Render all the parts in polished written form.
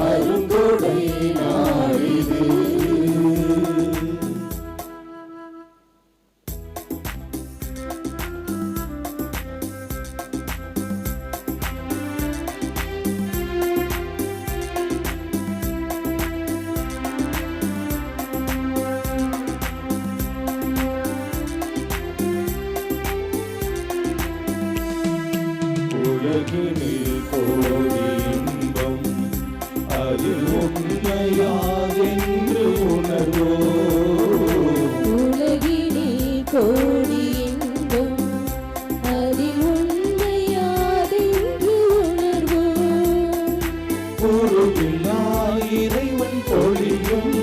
அருங்கொடை நாளிது. உலகினில் கோடி இன்பம் அதில் உண்மையாதென்று உணர்வோ. உலகினில் கோடி இன்பம் அதில் உண்மையாதென்று உணர்வோ. உருவில்லா இறைவன் பொழியும்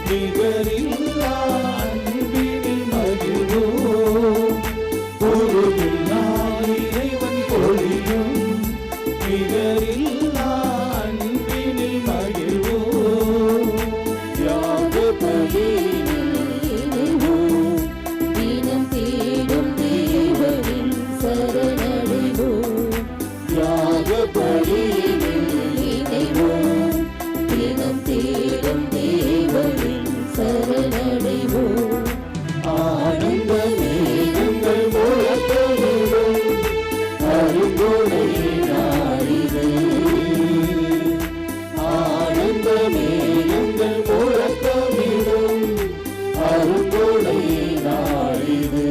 நிகரில்லா அன்பினில் மகிழ்வோ. உருவில்லா இறைவன் பொழியும் நிகரில்லா அன்பினில் மகிழ்வோ. யாக பலியினில் இணைவோம், தினம் தேடும் தேவனின் சரணடைவோம். யாக பலியினில் இணைவோம், தினம் தேடும் தேவனின் சரணடைவோம். ஆனந்த மேகங்கள் முழக்கமிடும் அருங்கொடை நாளிது. ஆனந்த மேகங்கள் முழக்கமிடும் அருங்கொடை நாளிது.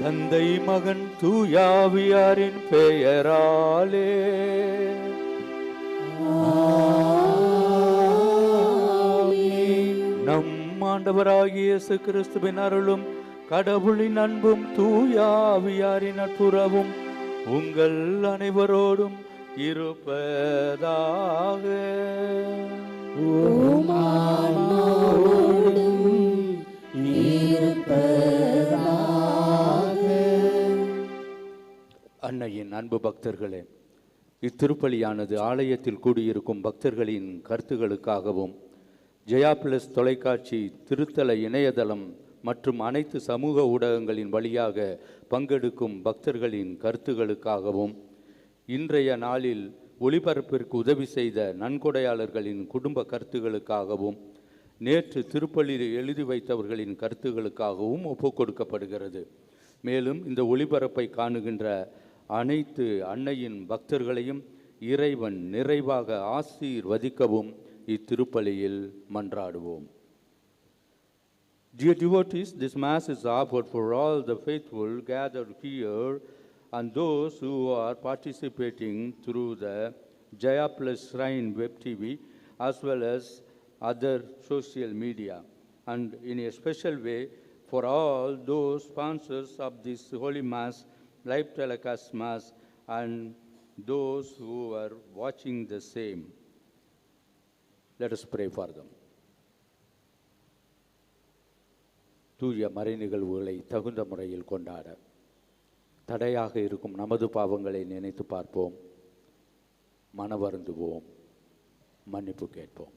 தந்தை மகன் தூயாவியாரின் பெயராலே நம் ஆண்டவராகிய இயேசு கிறிஸ்துவின் அருளும் கடவுளின் அன்பும் தூயாவியாரின் நட்புறவும் உங்கள் அனைவரோடும் இருப்பதாக. அன்னையின் அன்பு பக்தர்களே, இத்திருப்பலியானது ஆலயத்தில் கூடியிருக்கும் பக்தர்களின் கருத்துகளுக்காகவும் ஜெயா பிளஸ் தொலைக்காட்சி, திருத்தல இணையதளம் மற்றும் அனைத்து சமூக ஊடகங்களின் வழியாக பங்கெடுக்கும் பக்தர்களின் கருத்துகளுக்காகவும், இன்றைய நாளில் ஒளிபரப்பிற்கு உதவி செய்த நன்கொடையாளர்களின் குடும்ப கருத்துகளுக்காகவும், நேற்று திருப்பலியில் எழுதி வைத்தவர்களின் கருத்துகளுக்காகவும் ஒப்புக்கொடுக்கப்படுகிறது. மேலும் இந்த ஒளிபரப்பை காணுகின்ற அனைத்து அன்னையின் பக்தர்களையும் இறைவன் நிறைவாக ஆசீர்வதிக்கவும் இத்திருப்பலியில் மன்றாடுவோம். Dear devotees, this Mass is offered for all the faithful gathered here and those who are participating through the Jaya Plus Shrine Web TV as well as other social media, and in a special way for all those sponsors of this Holy Mass, live telecast Mass, and those who are watching the same. Let us pray for them. தூய மறை நிகழ்வுகளை தகுந்த முறையில் கொண்டாட தடையாக இருக்கும் நமது பாவங்களை நினைத்து பார்ப்போம், மனவருந்துவோம், மன்னிப்பு கேட்போம்.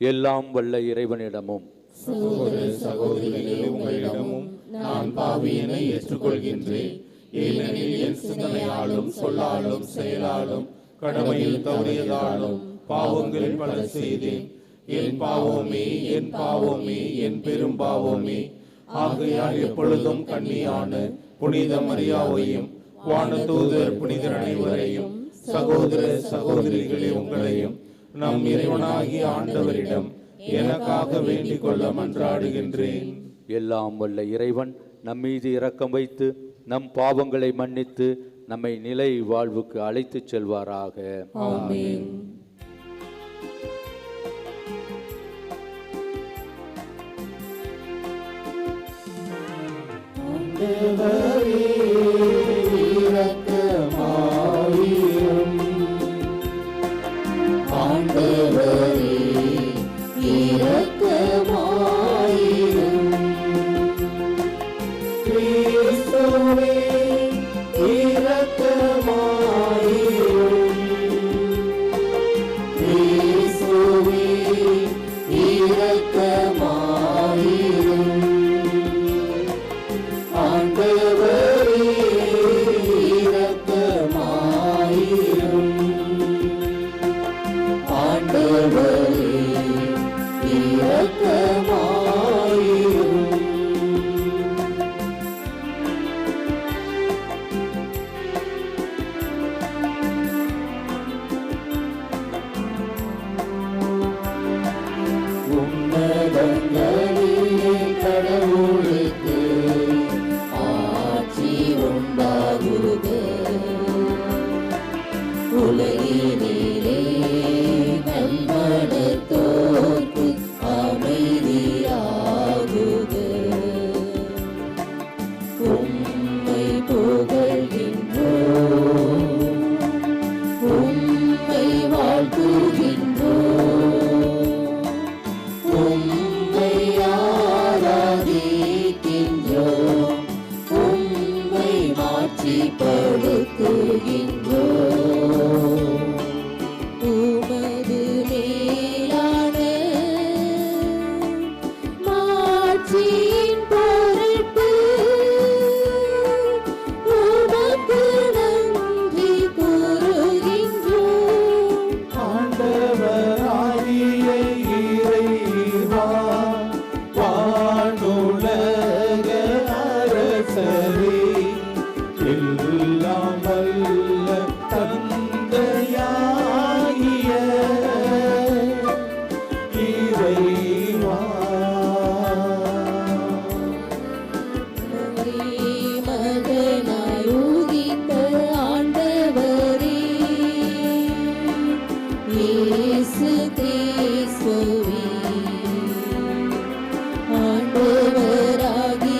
எல்லாம் வல்ல இறைவனிடமும் சகோதர சகோதரிகளே, உங்களிடமும் நான் பாவியனை ஏற்றுக்கொள்கின்றேன். ஏனெனில் என் சிந்தனையாலும் சொல்லாலும் செயலாலும் கடமையில் தவறியதாலும் பாவங்கள் பல செய்தேன். என் பாவமே, என் பாவமே, என் பெரும் பாவமே. ஆகையால் எப்பொழுதும் கன்னியான புனித மரியாவையும் வானதூதர் புனிதர் அனைவரையும் சகோதர சகோதரிகளே உங்களையும் நம் இறைவனாகிய ஆண்டவரிடம் எனக்காக வேண்டிக் கொள்ள மன்றாடுகின்றேன். எல்லாம் வல்ல இறைவன் நம் மீது இரக்கம் வைத்து நம் பாவங்களை மன்னித்து நம்மை நிலை வாழ்வுக்கு அழைத்துச் செல்வாராக. ஆமென். இயேசு கிறிஸ்துவே ஆண்டவராகிய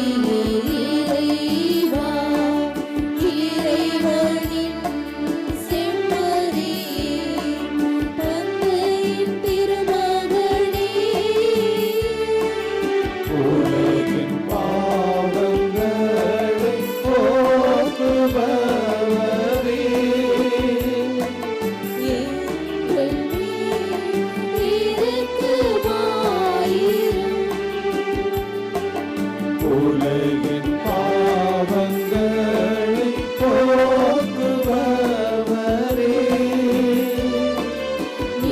இறைவா இறைவனின் செம்மறியே தந்தையின் திருமகனே உலகின் பாவங்களை போக்குபவரே எங்கள் மேல் இரக்கமாயிரும் உலகின் பாவங்களை போக்குபவரே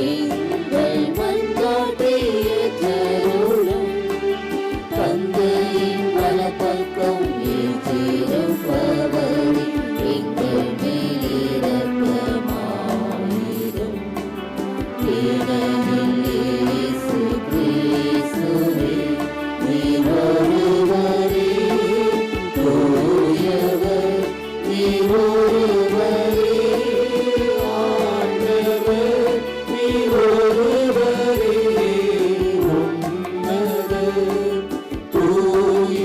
எங்கள் மன்றாட்டை ஏற்றருளும் தந்தையின் வலப்பக்கம் வீற்றிருப்பவரே எங்கள் மேல் இரக்கமாயிரும் ஏனெனில் இயேசு கிறிஸ்துவே நீர் ஒருவரே தூயவர் நீர் ஒருவரே ஆண்டவர் நீர் ஒருவரே உன்னதர் தூய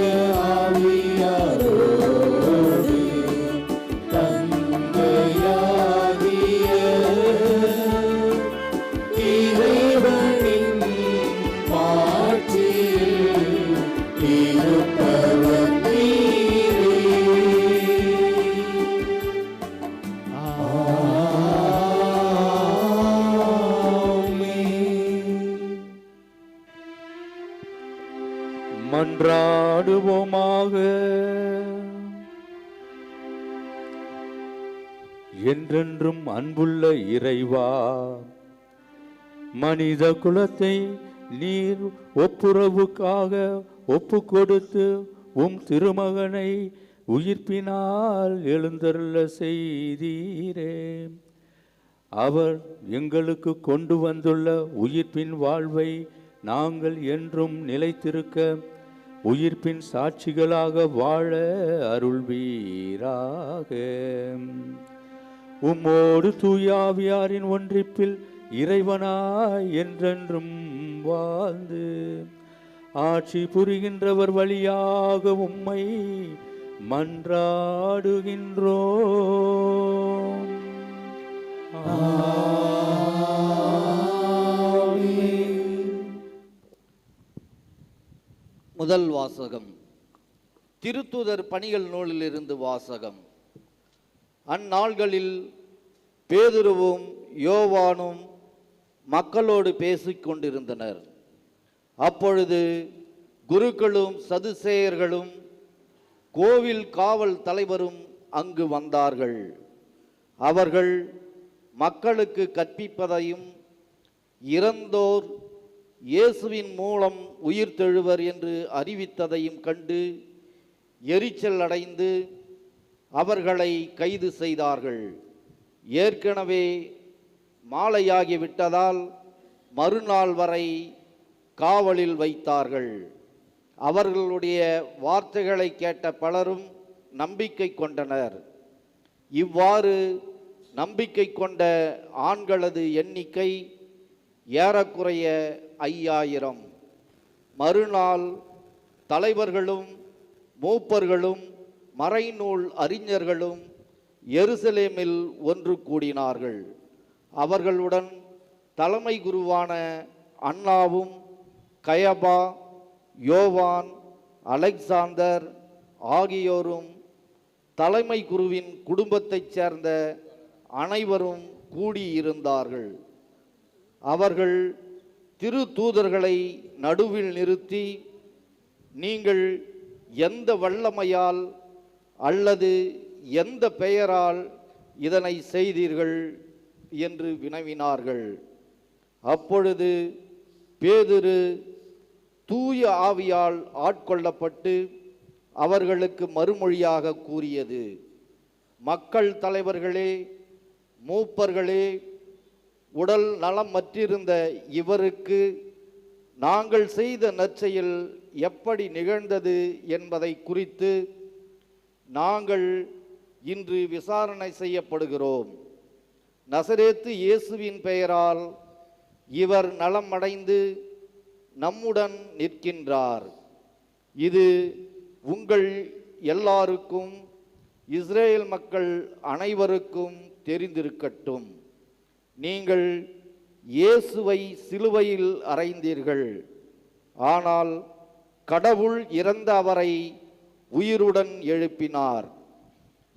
ஆவியாரோடு தந்தையாகிய இறைவனின் மாட்சியில் இருப்பவர் நீரே. ஆமென். மன்றாடுவோமாக. என்றென்றும் அன்புள்ள இறைவா, மனித குலத்தை நீர் ஒப்புரவுக்காக ஒப்பு கொடுத்து திருமகனை உயிர்ப்பினால் எழுந்தருள செய்தீரே. அவர் எங்களுக்கு கொண்டு வந்துள்ள உயிர்ப்பின் வாழ்வை நாங்கள் என்றும் நிலைத்திருக்க உயிர்ப்பின் சாட்சிகளாக வாழ அருள்வீராக. உம்மோடு தூயாவியாரின் ஒன்றிப்பில் இறைவனாய் என்றென்றும் வாழ்ந்து ஆட்சி புரிகின்றவர் வழியாக உம்மை மன்றாடுகின்றோம். முதல் வாசகம் திருத்தூதர் பணிகள் நூலிலிருந்து வாசகம். அந்நாள்களில் பேதுருவும் யோவானும் மக்களோடு பேசிக் கொண்டிருந்தனர். அப்பொழுது குருக்களும் சதுசேயர்களும் கோவில் காவல் தலைவரும் அங்கு வந்தார்கள். அவர்கள் மக்களுக்கு கற்பிப்பதையும் இறந்தோர் இயேசுவின் மூலம் உயிர்த்தெழுவர் என்று அறிவித்ததையும் கண்டு எரிச்சல் அடைந்து அவர்களை கைது செய்தார்கள். ஏற்கனவே மாலையாகிவிட்டதால் மறுநாள் வரை காவலில் வைத்தார்கள். அவர்களுடைய வார்த்தைகளை கேட்ட பலரும் நம்பிக்கை கொண்டனர். இவ்வாறு நம்பிக்கை கொண்ட ஆண்களது எண்ணிக்கை ஏறக்குறைய 5000. மறுநாள் தலைவர்களும் மூப்பர்களும் மறைநூல் அறிஞர்களும் எருசலேமில் ஒன்று கூடினார்கள். அவர்களுடன் தலைமை குருவான அன்னாவும் கயபா, யோவான், அலெக்சாந்தர் ஆகியோரும் தலைமை குருவின் குடும்பத்தைச் சேர்ந்த அனைவரும் கூடியிருந்தார்கள். அவர்கள் திரு தூதர்களை நடுவில் நிறுத்தி, நீங்கள் எந்த வல்லமையால் அல்லது எந்த பெயரால் இதனை செய்தீர்கள் என்று வினவினார்கள். அப்பொழுது பேதுரு தூய ஆவியால் ஆட்கொள்ளப்பட்டு அவர்களுக்கு மறுமொழியாக கூறியது, மக்கள் தலைவர்களே, மூப்பர்களே, உடல் நலம் மற்றிருந்த இவருக்கு நாங்கள் செய்த நற்செயல் எப்படி நிகழ்ந்தது என்பதை குறித்து நாங்கள் இன்று விசாரணை செய்யப்படுகிறோம். நசரேத்து இயேசுவின் பெயரால் இவர் நலம் அடைந்து நம்முடன் நிற்கின்றார். இது உங்கள் எல்லாருக்கும் இஸ்ரேல் மக்கள் அனைவருக்கும் தெரிந்திருக்கட்டும். நீங்கள் இயேசுவை சிலுவையில் அறைந்தீர்கள், ஆனால் கடவுள் இறந்த அவரை உயிருடன் எழுப்பினார்.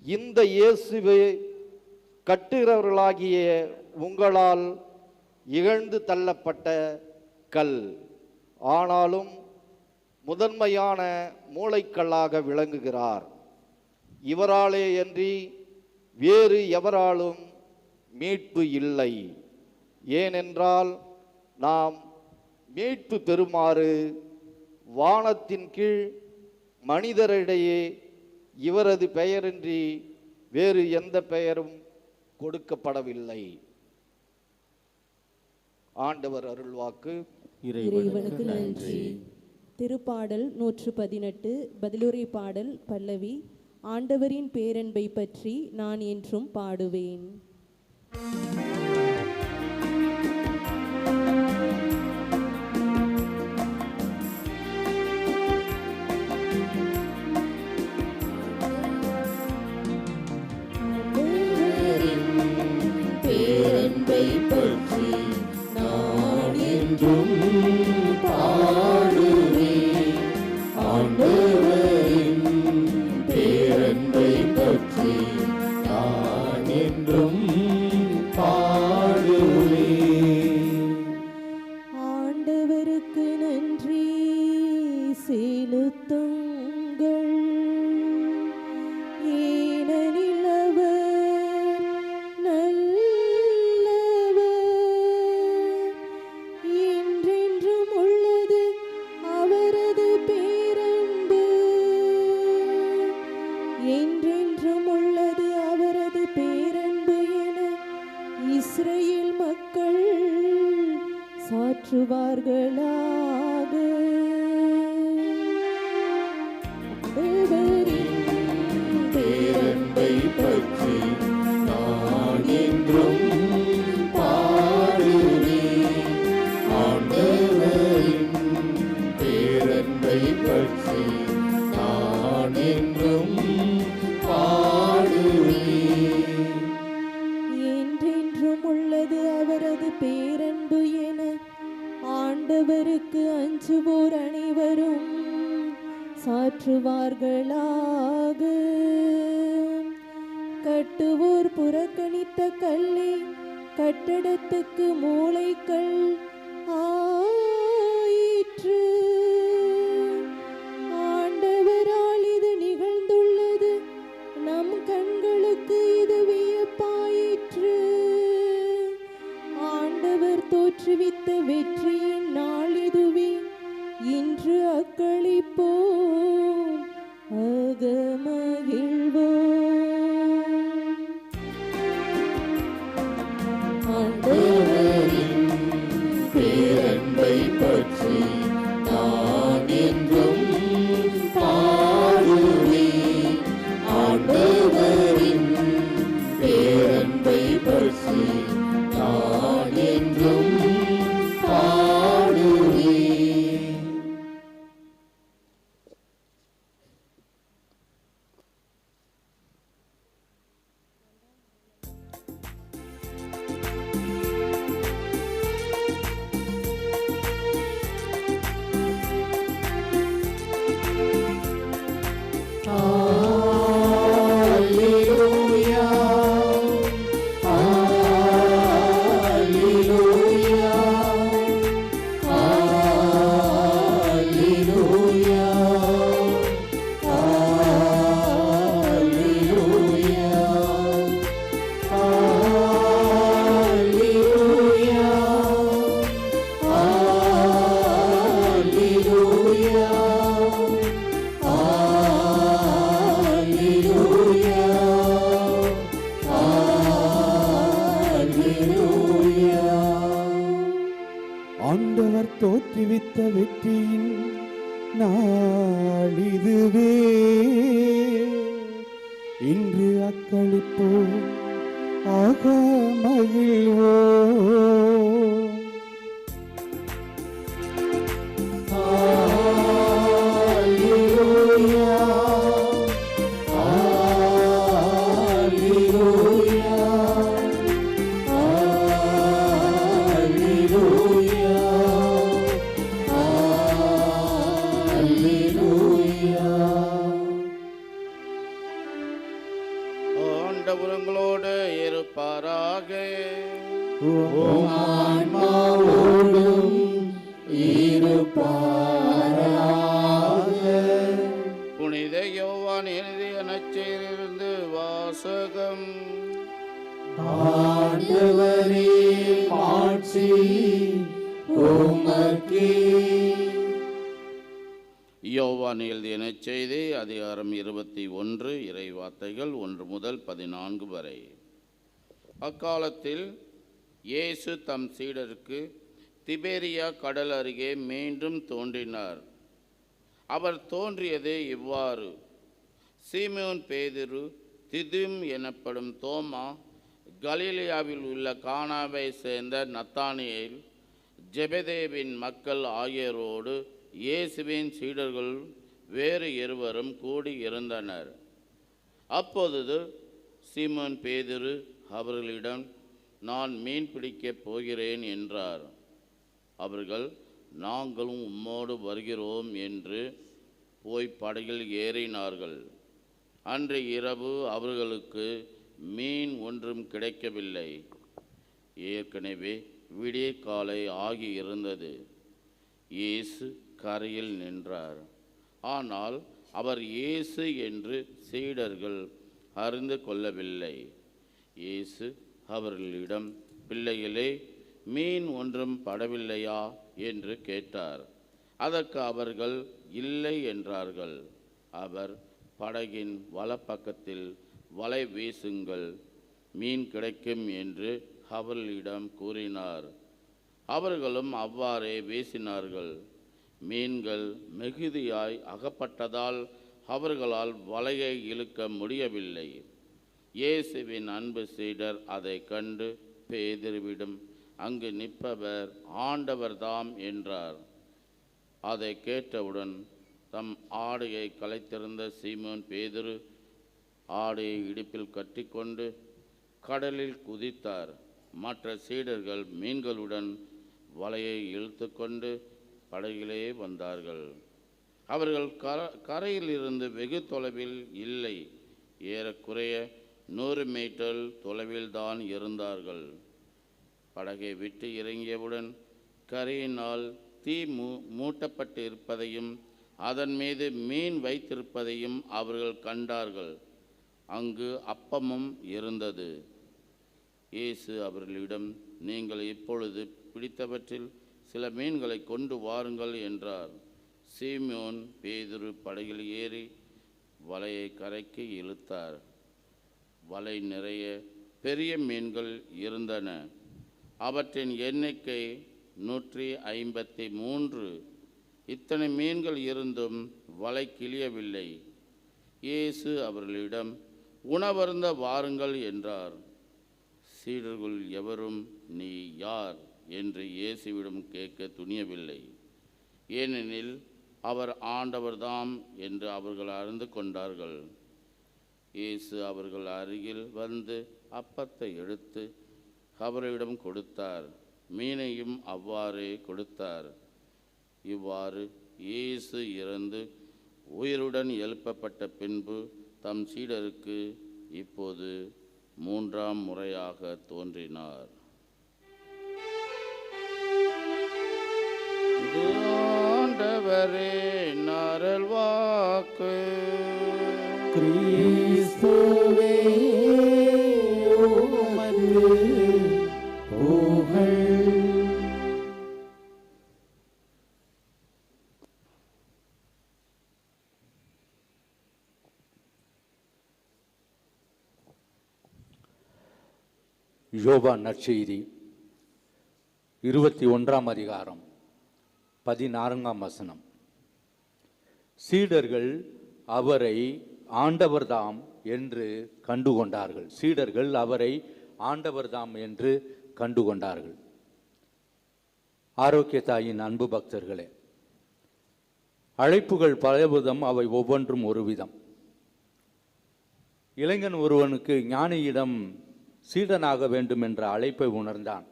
இந்த இயேசுவே கட்டுகிறவர்களாகிய உங்களால் இகழ்ந்து தள்ளப்பட்ட கல், ஆனாலும் முதன்மையான மூளைக்கல்லாக விளங்குகிறார். இவராலே அன்றி வேறு எவராலும் மீட்பு இல்லை. ஏனென்றால் நாம் மீட்பு பெறுமாறு வானத்தின் கீழ் மனிதரிடையே இவரது பெயரின்றி வேறு எந்த பெயரும் கொடுக்கப்படவில்லை. ஆண்டவர் அருள்வாக்கு. இறைவனுக்கு நன்றி. திருப்பாடல் 118 பதிலுரை பாடல் பல்லவி. ஆண்டவரின் பேரன்பை பற்றி நான் என்றும் பாடுவேன். பேரன்பை பற்றி நான் என்றும் பாடுவேன். ஆண்டவரின் பேரன்பை பற்றி நான் என்றும் பாடுவேன். ஆண்டவருக்கு நன்றி செலுத்துங்கள், ஏனெனில் அவர் நல்லவர். என்றென்றும் உள்ளது அவரது பேரன்பு, என்றென்றும் உள்ளது அவரது பேரன்பு என இஸ்ரேல் மக்கள் சாற்றுவார்களாக. ஆண்டவரின் பேரன்பை பற்றி நான் என்றும் பாடுவேன். ஆண்டவரின் பேரன்பை பற்றி நான் என்றும் பாடுவேன். என்றென்றும் உள்ளது அவரது பேரன்பு என ஆண்டவருக்கு அஞ்சுவோர் அனைவரும் சாற்றுவார்களாக. கட்டுவோர் புறக்கணித்த கல்லே கட்டடத்துக்கு மூலைக்கல் ஆயிற்று. ஆண்டவரால் இது நிகழ்ந்துள்ளது, நம் கண்களுக்கு இது வியப்பாயிற்று. ஆண்டவர் தோற்றுவித்த வெற்றியின் நாள் இதுவே, இன்று அக்களிப்போம் அகமகிழ்வோம். ஆண்டவரின் பேரன்பை பற்றி நான் என்றும் பாடுவேன். ஆண்டவரின் பேரன்பை பற்றி நான் என்றும் பாடுவேன். Alleluia, Alleluia, Alleluia, Alleluia, Alleluia, ஆண்டவர் தோற்றுவித்த வெற்றியின் நாள் இதுவே, இன்று அக்களிப்போம் ஆக மகிழ்வோம். Alleluia. Alleluia. Alleluia. Alleluia. ஆண்டவர் உங்களோடு இருப்பாராக. உம் ஆன்மாவோடும் இருப்பாராக. புனித யோவான் எழுதிய நற்செய்தியிலிருந்து வாசகம். ஆண்டவரே மாட்சி உமக்கே. யோவான் எழுதிய நற்செய்தி அதிகாரம் 21 இறைவார்த்தைகள் 1 முதல் 14 வரை. அக்காலத்தில் இயேசு தம் சீடருக்கு திபேரியா கடல் அருகே மீண்டும் தோன்றினார். அவர் தோன்றியது இவ்வாறு: சீமோன் பேதுரு, திதும் எனப்படும் தோமா, கலிலேயாவில் உள்ள கானாவை சேர்ந்த நத்தானியேல், ஜெபதேவின் மக்கள் ஆகியோரோடு இயேசுவின் சீடர்கள் வேறு இருவரும் கூடி இருந்தனர். அப்பொழுது சீமோன் பேதுரு அவர்களிடம், நான் மீன் பிடிக்கப் போகிறேன் என்றார். அவர்கள், நாங்களும் உம்மோடு வருகிறோம் என்று போய் படகில் ஏறினார்கள். அன்று இரவு அவர்களுக்கு மீன் ஒன்றும் கிடைக்கவில்லை. ஏற்கனவே விடிய காலை ஆகியிருந்தது. இயேசு கரையில் நின்றார். ஆனால் அவர் இயேசு என்று சீடர்கள் அறிந்து கொள்ளவில்லை. இயேசு அவர்களிடம், பிள்ளைகளே, மீன் ஒன்றும் படவில்லையா என்று கேட்டார். அதற்கு அவர்கள் இல்லை என்றார்கள். அவர், படகின் வலப்பக்கத்தில் வலை வீசுங்கள், மீன் கிடைக்கும் என்று அவர்களிடம் கூறினார். அவர்களும் அவ்வாறே வீசினார்கள். மீன்கள் மிகுதியாய் அகப்பட்டதால் அவர்களால் வலையை இழுக்க முடியவில்லை. இயேசுவின் அன்பு சீடர் அதை கண்டு பேதுருவிடம், அங்கு நிற்பவர் ஆண்டவர்தாம் என்றார். அதை கேட்டவுடன் தம் ஆடையை களைத்திருந்த சீமோன் பேதுரு ஆடையை இடுப்பில் கட்டிக்கொண்டு கடலில் குதித்தார். மற்ற சீடர்கள் மீன்களுடன் வலையை இழுத்து கொண்டு படகிலே வந்தார்கள். அவர்கள் கரையில் இருந்து வெகு தொலைவில் இல்லை, ஏறக்குறைய 100 மீட்டர் தொலைவில்தான் இருந்தார்கள். படகை விட்டு இறங்கியவுடன் கரையினால் தீ மூட்டப்பட்டு இருப்பதையும் அதன் மீது மீன் வைத்திருப்பதையும் அவர்கள் கண்டார்கள். அங்கு அப்பமும் இருந்தது. இயேசு அவர்களிடம், நீங்கள் இப்பொழுது பிடித்தவற்றில் சில மீன்களை கொண்டு வாருங்கள் என்றார். சீமோன் பேதுரு படகில் ஏறி வலையை கரைக்கு இழுத்தார். வலை நிறைய பெரிய மீன்கள் இருந்தன. அவற்றின் எண்ணிக்கை 153. இத்தனை மீன்கள் இருந்தும் வலை கிழியவில்லை. இயேசு அவர்களிடம், உணவருந்த வாருங்கள் என்றார். சீடர்கள் எவரும், நீ யார் என்று இயேசுவிடம் கேட்க துணியவில்லை. ஏனெனில் அவர் ஆண்டவர்தாம் என்று அவர்கள் அறிந்து கொண்டார்கள். இயேசு அவர்கள் அருகில் வந்து அப்பத்தை எடுத்து அவரிடம் கொடுத்தார். மீனையும் அவ்வாறே கொடுத்தார். இவ்வாறு இயேசு இறந்து உயிருடன் எழுப்பப்பட்ட பின்பு தம் சீடருக்கு இப்போது 3ஆம் முறையாக தோன்றினார். ஆண்டவரே நரல்வாக்கு. கிறிஸ்துவே உமக்கு புகழ். யோவான் நற்செய்தி 21ஆம் அதிகாரம் 14ஆம் வசனம். சீடர்கள் அவரை ஆண்டவர்தாம் என்று கண்டுகொண்டார்கள். சீடர்கள் அவரை ஆண்டவர்தாம் என்று கண்டுகொண்டார்கள். ஆரோக்கிய தாயின் அன்பு பக்தர்களே, அழைப்புகள் பலவிதம், அவை ஒவ்வொன்றும் ஒரு விதம். இளைஞன் ஒருவனுக்கு ஞானியிடம் சீடனாக வேண்டும் என்ற அழைப்பை உணர்ந்தான்.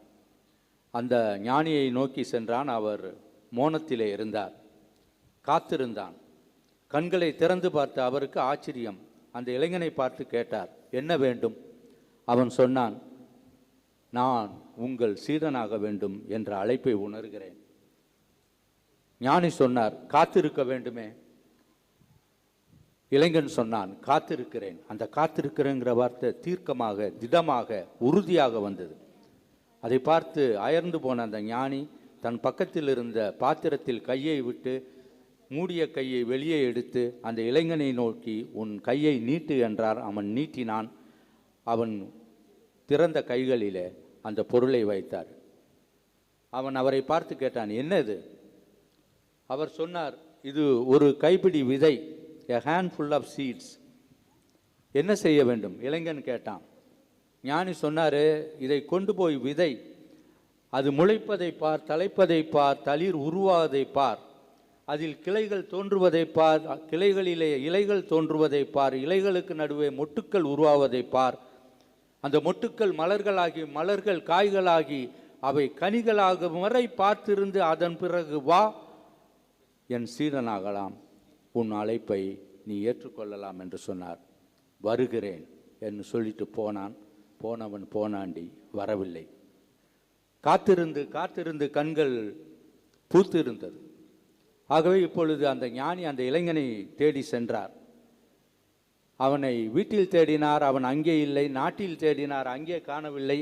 அந்த ஞானியை நோக்கி சென்றான். அவர் மோனத்திலே இருந்தார், காத்திருந்தான். கண்களை திறந்து பார்த்த அவருக்கு ஆச்சரியம். அந்த இளைஞனை பார்த்து கேட்டார், என்ன வேண்டும்? அவன் சொன்னான், நான் உங்கள் சீடனாக வேண்டும் என்ற அழைப்பை உணர்கிறேன். ஞானி சொன்னார், காத்திருக்க வேண்டுமே. இளைஞன் சொன்னான், காத்திருக்கிறேன். அந்த காத்திருக்கிறேங்கிற வார்த்தை தீர்க்கமாக, திடமாக, உறுதியாக வந்தது. அதை பார்த்து அயர்ந்து போன அந்த ஞானி தன் பக்கத்தில் இருந்த பாத்திரத்தில் கையை விட்டு மூடிய கையை வெளியே எடுத்து அந்த இளைஞனை நோக்கி, உன் கையை நீட்டு என்றார். அவன் நீட்டினான். அவன் திறந்த கைகளிலே அந்த பொருளை வைத்தார். அவன் அவரை பார்த்து கேட்டான், என்னது? அவர் சொன்னார், இது ஒரு கைப்பிடி விதை, a handful of seeds. என்ன செய்ய வேண்டும்? இளைஞன் கேட்டான். ஞானி சொன்னார், இதை கொண்டு போய் விதை, அது முளைப்பதை பார், தலைப்பதை பார், தளிர் உருவாவதை பார், அதில் கிளைகள் தோன்றுவதை பார், கிளைகளிலே இலைகள் தோன்றுவதை பார், இலைகளுக்கு நடுவே மொட்டுக்கள் உருவாவதை பார், அந்த மொட்டுக்கள் மலர்களாகி, மலர்கள் காய்களாகி, அவை கனிகளாகும் வரை பார்த்திருந்து அதன் பிறகு வா, என் சீடனாகலாம், உன் அழைப்பை நீ ஏற்றுக்கொள்ளலாம் என்று சொன்னார். வருகிறேன் என்று சொல்லிட்டு போனான். போனவன் போனாண்டி, வரவில்லை. காத்திருந்து காத்திருந்து கண்கள் பூத்திருந்தது. ஆகவே இப்பொழுது அந்த ஞானி அந்த இளைஞனை தேடி சென்றார். அவனை வீட்டில் தேடினார், அவன் அங்கே இல்லை. நாட்டில் தேடினார், அங்கே காணவில்லை.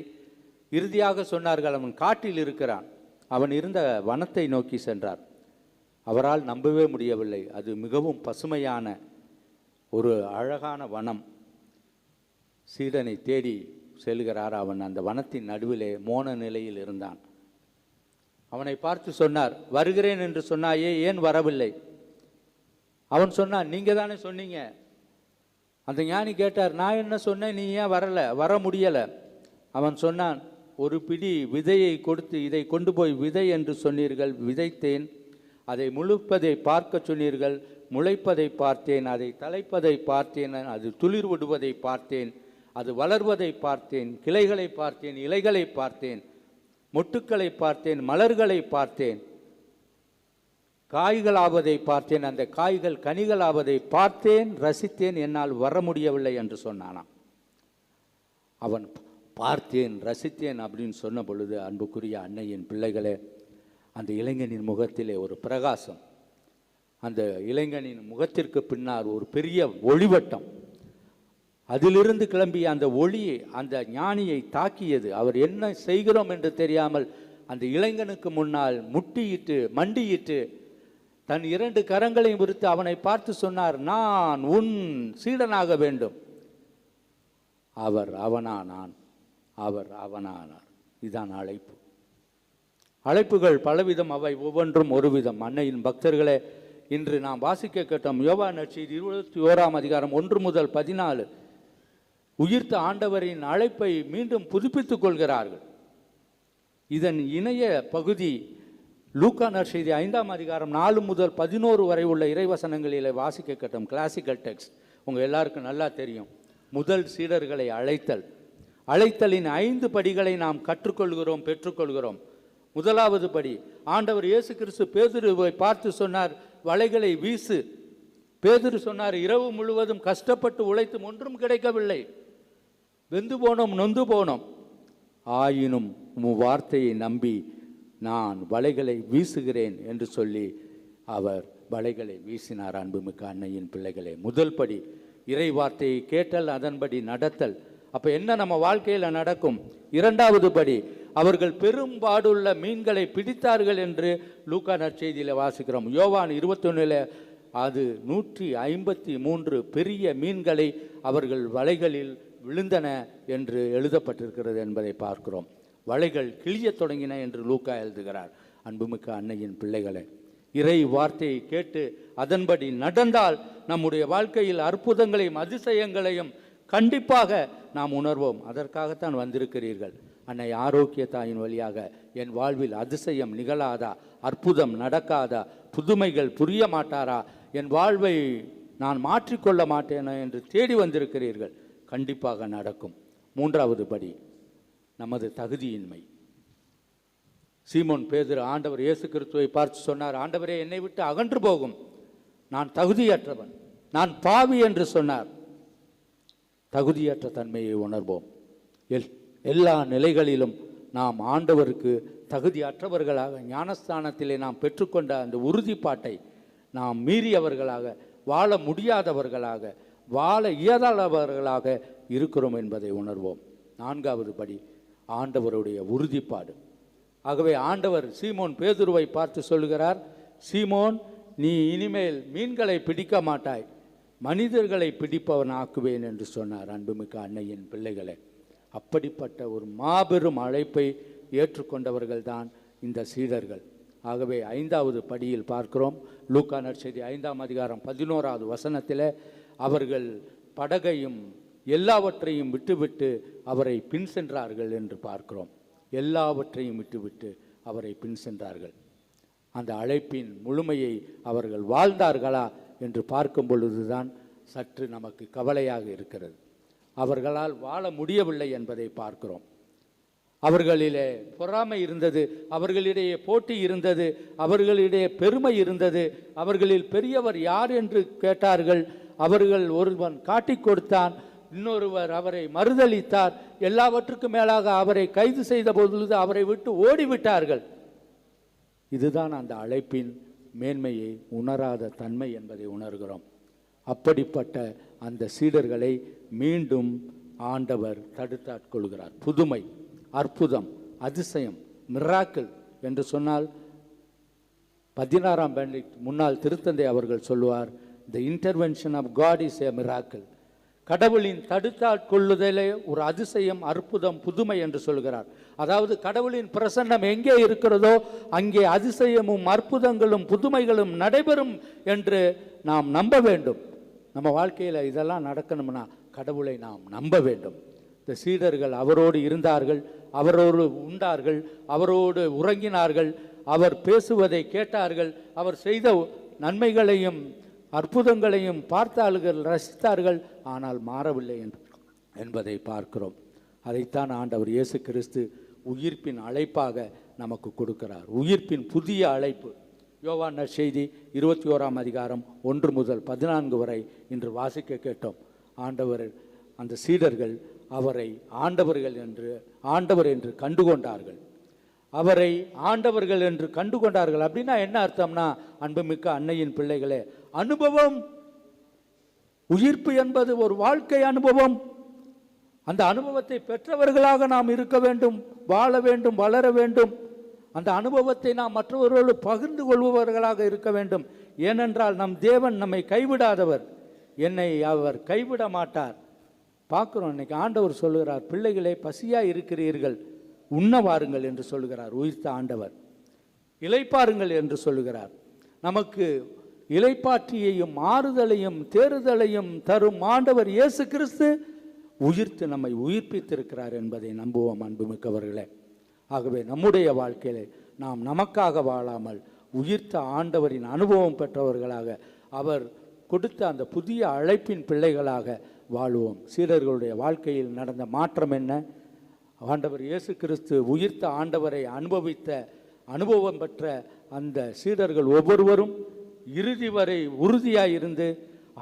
இறுதியாக சொன்னார்கள், அவன் காட்டில் இருக்கிறான். அவன் இருந்த வனத்தை நோக்கி சென்றார். அவரால் நம்பவே முடியவில்லை. அது மிகவும் பசுமையான ஒரு அழகான வனம். சீடனை தேடி செல்கிறார். அவன் அந்த வனத்தின் நடுவிலே மோன நிலையில் இருந்தான். அவனை பார்த்து சொன்னார், வருகிறேன் என்று சொன்னாயே, ஏன் வரவில்லை? அவன் சொன்னான், நீங்க தானே சொன்னீங்க. அந்த ஞானி கேட்டார், நான் என்ன சொன்னேன், நீ ஏன் வரல, வர முடியல? அவன் சொன்னான், ஒரு பிடி விதையை கொடுத்து, இதை கொண்டு போய் விதை என்று சொன்னீர்கள், விதைத்தேன். அதை முழுப்பதை பார்க்க சொன்னீர்கள், முளைப்பதை பார்த்தேன். அதை தலைப்பதை பார்த்தேன். அது துளிர் விடுவதை பார்த்தேன். அது வளர்வதை பார்த்தேன். கிளைகளை பார்த்தேன், இலைகளை பார்த்தேன், மொட்டுக்களை பார்த்தேன், மலர்களை பார்த்தேன், காய்களாவதை பார்த்தேன். அந்த காய்கள் கனிகளாவதை பார்த்தேன், ரசித்தேன். என்னால் வர முடியவில்லை என்று சொன்னானாம். அவன் பார்த்தேன், ரசித்தேன் அப்படின்னு சொன்ன பொழுது, அன்புக்குரிய அன்னையின் பிள்ளைகளே, அந்த இளைஞனின் முகத்திலே ஒரு பிரகாசம். அந்த இளைஞனின் முகத்திற்கு பின்னால் ஒரு பெரிய ஒளிவட்டம். அதிலிருந்து கிளம்பிய அந்த ஒளி அந்த ஞானியை தாக்கியது. அவர் என்ன செய்கிறோம் என்று தெரியாமல் அந்த இளைஞனுக்கு முன்னால் முட்டியிட்டு மண்டியிட்டு தன் 2 கரங்களையும் விரித்து அவனை பார்த்து சொன்னார், நான் உன் சீடனாக வேண்டும். அவர் அவனானான், அவர் அவனானார். இதுதான் அழைப்பு. அழைப்புகள் பலவிதம், அவை ஒவ்வொன்றும் ஒரு விதம். அன்னையின் பக்தர்களே, இன்று நாம் வாசிக்க கேட்டோம் யோவான் நற்செய்தி 21ஆம் அதிகாரம் 1 முதல் 14. உயிர்த்த ஆண்டவரின் அழைப்பை மீண்டும் புதுப்பித்துக் கொள்கிறார்கள். இதன் இணைய பகுதி லூக்கா நற்செய்தி 5ஆம் அதிகாரம் 4 முதல் 11 வரை உள்ள இறைவசனங்களில் வாசிக்க கேட்டோம். கிளாசிக்கல் டெக்ஸ்ட் உங்கள் எல்லாருக்கும் நல்லா தெரியும். முதல் சீடர்களை அழைத்தல், அழைத்தலின் 5 படிகளை நாம் கற்றுக்கொள்கிறோம், பெற்றுக்கொள்கிறோம். முதலாவது படி, ஆண்டவர் இயேசு கிறிஸ்து பேதுருவை பார்த்து சொன்னார், வலைகளை வீசு. பேதுரு சொன்னார், இரவு முழுவதும் கஷ்டப்பட்டு உழைத்தும் ஒன்றும் கிடைக்கவில்லை, வெந்து போனோம், நொந்து போனோம். ஆயினும் உம் வார்த்தையை நம்பி நான் வலைகளை வீசுகிறேன் என்று சொல்லி அவர் வலைகளை வீசினார். அன்புமிக்க அன்னையின் பிள்ளைகளே, முதல் படி இறை வார்த்தையை கேட்டல், அதன்படி நடத்தல். அப்போ என்ன நம்ம வாழ்க்கையில் நடக்கும்? இரண்டாவது படி, அவர்கள் பெரும்பாடுள்ள மீன்களை பிடித்தார்கள் என்று லூக்கா நற்செய்தியில் வாசிக்கிறோம். யோவான் 21 அது 153 பெரிய மீன்களை அவர்கள் வலைகளில் விழுந்தன என்று எழுதப்பட்டிருக்கிறது என்பதை பார்க்கிறோம். வலைகள் கிழியத் தொடங்கின என்று லூக்கா எழுதுகிறார். அன்புமிக்க அன்னையின் பிள்ளைகளே, இறை வார்த்தையை கேட்டு அதன்படி நடந்தால் நம்முடைய வாழ்க்கையில் அற்புதங்களையும் அதிசயங்களையும் கண்டிப்பாக நாம் உணர்வோம். அதற்காகத்தான் வந்திருக்கிறீர்கள். அன்னை ஆரோக்கிய தாயின் வழியாக என் வாழ்வில் அதிசயம் நிகழாதா, அற்புதம் நடக்காதா, புதுமைகள் புரிய மாட்டாரா, என் வாழ்வை நான் மாற்றிக்கொள்ள மாட்டேனா என்று தேடி வந்திருக்கிறீர்கள். கண்டிப்பாக நடக்கும். மூன்றாவது படி நமது தகுதியின்மை. சீமோன் பேதுரு ஆண்டவர் இயேசு கிறிஸ்துவை பார்த்து சொன்னார், ஆண்டவரே, என்னை விட்டு அகன்று போகும், நான் தகுதியற்றவன், நான் பாவி என்று சொன்னார். தகுதியற்ற தன்மையை உணர்வோம். எல்லா நிலைகளிலும் நாம் ஆண்டவருக்கு தகுதியற்றவர்களாக, ஞானஸ்தானத்திலே நாம் பெற்றுக்கொண்ட அந்த உறுதிப்பாட்டை நாம் மீறியவர்களாக, வாழ முடியாதவர்களாக, வாழ இயலாதவர்களாக இருக்கிறோம் என்பதை உணர்வோம். நான்காவது படி ஆண்டவருடைய உறுதிப்பாடு. ஆகவே ஆண்டவர் சீமோன் பேதுருவை பார்த்து சொல்கிறார், சீமோன், நீ இனிமேல் மீன்களை பிடிக்க மாட்டாய், மனிதர்களை பிடிப்பவன் ஆக்குவேன் என்று சொன்னார். அன்புமிக்க அன்னையின் பிள்ளைகளே, அப்படிப்பட்ட ஒரு மாபெரும் அழைப்பை ஏற்றுக்கொண்டவர்கள் தான் இந்த சீடர்கள். ஆகவே 5வது படியில் பார்க்கிறோம். லூக்கா நற்செய்தி 5ஆம் அதிகாரம் 11வது வசனத்தில் அவர்கள் படகையும் எல்லாவற்றையும் விட்டுவிட்டு அவரை பின் சென்றார்கள் என்று பார்க்கிறோம். எல்லாவற்றையும் விட்டுவிட்டு அவரை பின் சென்றார்கள். அந்த அழைப்பின் முழுமையை அவர்கள் வாழ்ந்தார்களா என்று பார்க்கும் பொழுதுதான் சற்று நமக்கு கவலையாக இருக்கிறது. அவர்களால் வாழ முடியவில்லை என்பதை பார்க்கிறோம். அவர்களிலே பொறாமை இருந்தது, அவர்களிடையே போட்டி இருந்தது, அவர்களிடையே பெருமை இருந்தது. அவர்களில் பெரியவர் யார் என்று கேட்டார்கள். அவர்கள் ஒருவன் காட்டிக் கொடுத்தான், இன்னொருவர் அவரை மறுதளித்தார். எல்லாவற்றுக்கும் மேலாக அவரை கைது செய்த பொழுது அவரை விட்டு ஓடிவிட்டார்கள். இதுதான் அந்த அழைப்பின் மேன்மையை உணராத தன்மை என்பதை உணர்கிறோம். அப்படிப்பட்ட அந்த சீடர்களை மீண்டும் ஆண்டவர் தடுத்தாட்கொள்கிறார். புதுமை, அற்புதம், அதிசயம், மிராக்கிள் என்று சொன்னால் 16ஆம் பெனடிக்ட் முன்னாள் திருத்தந்தை அவர்கள் சொல்லுவார், the intervention of God is a miracle. கடவுளின் தடுத்தாட்கொள்ளுதலே ஒரு அதிசயம், அற்புதம், புதுமை என்று சொல்கிறார். அதாவது கடவுளின் பிரசன்னம் எங்கே இருக்கிறதோ அங்கே அதிசயமும் அற்புதங்களும் புதுமைகளும் நடைபெறும் என்று நாம் நம்ப வேண்டும். நம்ம வாழ்க்கையில் இதெல்லாம் நடக்கணும்னா கடவுளை நாம் நம்ப வேண்டும். இந்த சீடர்கள் அவரோடு இருந்தார்கள், அவரோடு உண்டார்கள், அவரோடு உறங்கினார்கள், அவர் பேசுவதை கேட்டார்கள், அவர் செய்த நன்மைகளையும் அற்புதங்களையும் பார்த்தார்கள், ரசித்தார்கள். ஆனால் மாறவில்லை என்பதை பார்க்கிறோம். அதைத்தான் ஆண்டவர் இயேசு கிறிஸ்து உயிர்ப்பின் அழைப்பாக நமக்கு கொடுக்கிறார். உயிர்ப்பின் புதிய அழைப்பு. யோவான் நற்செய்தி 21ஆம் அதிகாரம் 1 முதல் 14 வரை இன்று வாசிக்க கேட்டோம். ஆண்டவர், அந்த சீடர்கள் அவரை ஆண்டவர் என்று கண்டுகொண்டார்கள். அவரை ஆண்டவர்கள் என்று கண்டுகொண்டார்கள். அப்படின்னா என்ன அர்த்தம்னா, அன்புமிக்க அன்னையின் பிள்ளைகளே, அனுபவம், உயிர்ப்பு என்பது ஒரு வாழ்க்கை அனுபவம். அந்த அனுபவத்தை பெற்றவர்களாக நாம் இருக்க வேண்டும், வாழ வேண்டும், வளர வேண்டும். அந்த அனுபவத்தை நாம் மற்றவர்களோடு பகிர்ந்து கொள்பவர்களாக இருக்க வேண்டும். ஏனென்றால் நம் தேவன் நம்மை கைவிடாதவர், என்னை அவர் கைவிட மாட்டார். பார்க்குறோம், இன்னைக்கு ஆண்டவர் சொல்லுகிறார், பிள்ளைகளே பசியாக இருக்கிறீர்கள், உண்ண வாருங்கள் என்று சொல்லுகிறார் உயிர்த்த ஆண்டவர். இளைப்பாருங்கள் என்று சொல்லுகிறார். நமக்கு இளைப்பாற்றியையும் ஆறுதலையும் தேறுதலையும் தரும் ஆண்டவர் இயேசு கிறிஸ்து உயிர்த்து நம்மை உயிர்ப்பித்திருக்கிறார் என்பதை நம்புவோம் அன்புமிக்கவர்களே. ஆகவே நம்முடைய வாழ்க்கையிலே நாம் நமக்காக வாழாமல் உயிர்த்த ஆண்டவரின் அனுபவம் பெற்றவர்களாக, அவர் கொடுத்த அந்த புதிய அழைப்பின் பிள்ளைகளாக வாழ்வோம். சீடர்களுடைய வாழ்க்கையில் நடந்த மாற்றம் என்ன? ஆண்டவர் இயேசு கிறிஸ்து உயிர்த்த ஆண்டவரை அனுபவம் பெற்ற அந்த சீடர்கள் ஒவ்வொருவரும் இறுதி வரை உறுதியாயிருந்து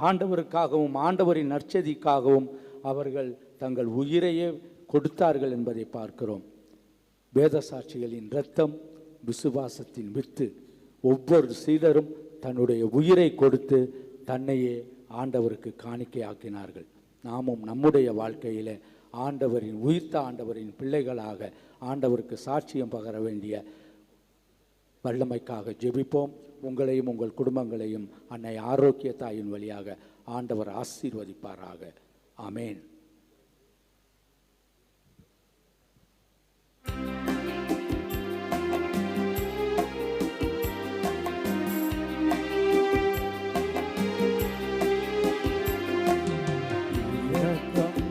ஆண்டவருக்காகவும் ஆண்டவரின் நற்செய்திக்காகவும் அவர்கள் தங்கள் உயிரையே கொடுத்தார்கள் என்பதை பார்க்கிறோம். வேத சாட்சிகளின் இரத்தம், விசுவாசத்தின் வித்து. ஒவ்வொரு சீடரும் தன்னுடைய உயிரை கொடுத்து தன்னையே ஆண்டவருக்கு காணிக்கையாக்கினார்கள். நாமும் நம்முடைய வாழ்க்கையில் ஆண்டவரின் உயிர்த்த ஆண்டவரின் பிள்ளைகளாக ஆண்டவருக்கு சாட்சியம் பகர வேண்டிய வல்லமைக்காக ஜெபிப்போம். உங்களையும் உங்கள் குடும்பங்களையும் அன்னை ஆரோக்கிய தாயின் வழியாக ஆண்டவர் ஆசீர்வதிப்பாராக. ஆமேன். இரக்கம்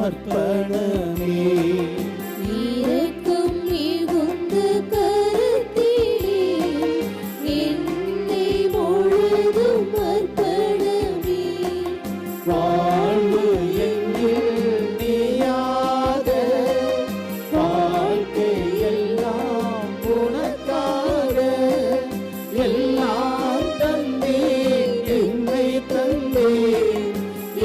அர்ப்பணமே இரக்கம் மிகுந்த கரத்திலே என்னை முழுதும் அர்ப்பணமே. வாழ்வு எங்கில் நீயாக வாழ்க்கை எல்லாம் உனக்காக எல்லாம் தந்தேன் என்னை தந்தேன்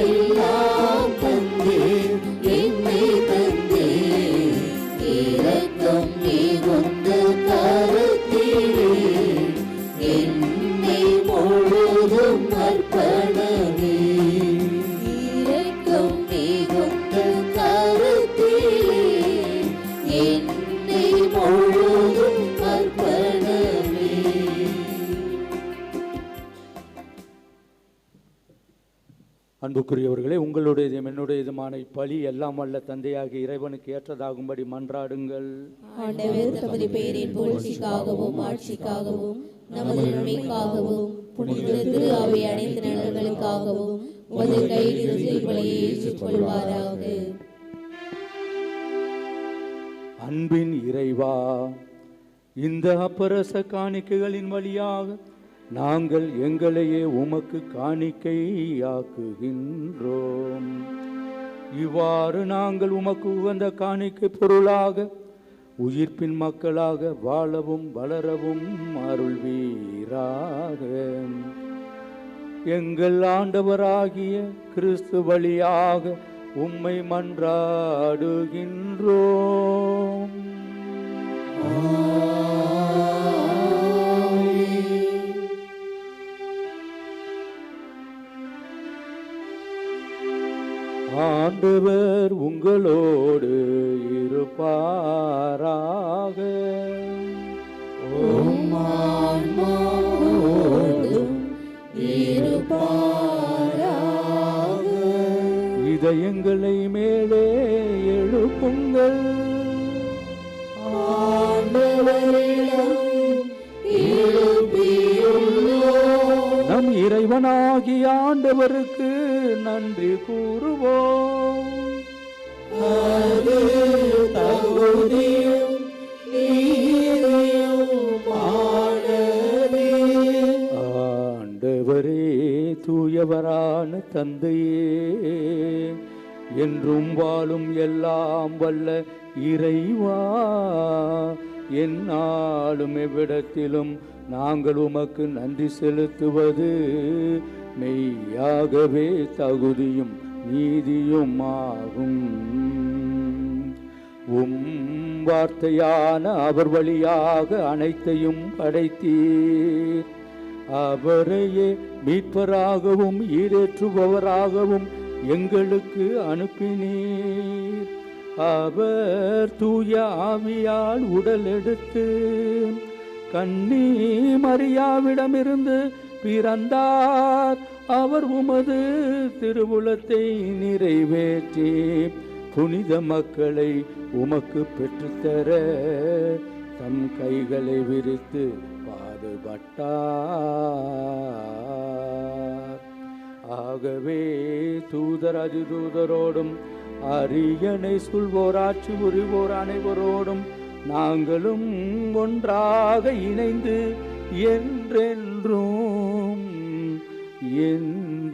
எல்லாம் தந்தேன் என்னை தந்தேன் இரக்கம் மிகுந்த கரத்திலே என்னை முழுதும் அர்ப்பணமே. இரக்கம் மிகுந்த கரத்திலே என்னை முழுதும் அர்ப்பணமே. அன்புக்குரியவர்களே, உங்களுடையதும் என்னுடையதுமான இப்பலி எல்லாம் வல்ல தந்தையாகிய இறைவனுக்கு ஏற்றதாகும்படி மன்றாடுங்கள். ஆண்டவர் தமது பெயரின் புகழ்ச்சிக்காகவும் ஆட்சிக்காகவும் நமது நன்மைக்காகவும் புனித திரு அவை அனைத்து நலன்களுக்காகவும் உமது கையில் பலியை ஏற்றுக்கொள்வாராக. அன்பின் இறைவா, இந்த அப்பரச காணிக்கைகளின் வழியாக நாங்கள் எங்களையே உமக்கு காணிக்கையாக்குகின்றோம். இவ்வாறு நாங்கள் உமக்கு உகந்த காணிக்கை பொருளாக உயிர்ப்பின் மக்களாக வாழவும் வளரவும் அருள்வீராக. எங்கள் ஆண்டவராகிய கிறிஸ்து வழியாக உம்மை மன்றாடுகின்றோம். ஆண்டவர் உங்களோடு இருப்பாராக. இதயங்களை மேலே எழுப்புங்கள். நம் இறைவனாகிய ஆண்டவருக்கு நன்றி கூறுவோம். தகுதியும் நீதியும் ஆனதே. ஆண்டவரே, தூயவரான தந்தையே, என்றும் வாழும் எல்லாம் வல்ல இறைவா, எந்நாளும் எவ்விடத்திலும் நாங்கள் உமக்கு நன்றி செலுத்துவது மெய்யாகவே தகுதியும் நீதியும் ஆகும். வார்த்தையான அவர் வழியாக அனைத்தையும் படைத்தீர். அவரையே மீட்பராகவும் ஈடேற்றுபவராகவும் எங்களுக்கு அனுப்பினீர். அவர் தூய ஆவியால் உடல் எடுத்து கன்னி மரியாவிடமிருந்து பிறந்தார். அவர் உமது திருவுளத்தை நிறைவேற்றி புனித மக்களை உமக்கு பெற்றுத்தர தம் கைகளை விரித்து பாடுபட்டார். ஆகவே தூதர் அதிதூதரோடும் அரியணை சொல்வோர் ஆட்சி புரிவோர் அனைவரோடும் நாங்களும் ஒன்றாக இணைந்து என்றென்றும் என்றென்றும்